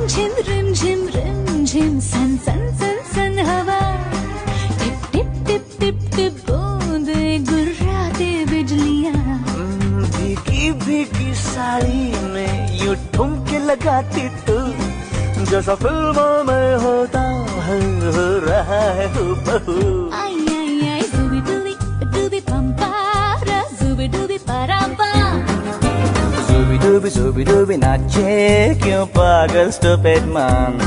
rim झिम सन सन सन सन हवा tip tip tip tip tip बूंदे गुर्राते बिजलियां भीगी भीगी साड़ी में यूं ठुमके लगाती तू जैसा फिल्मों में होता है हो रहा है हूबहू आई आई आई जुबी डूबी डूबी पंपारा जुबी डूबी परापा जुबी डूबी नाचे क्यों पागल स्टूपिड man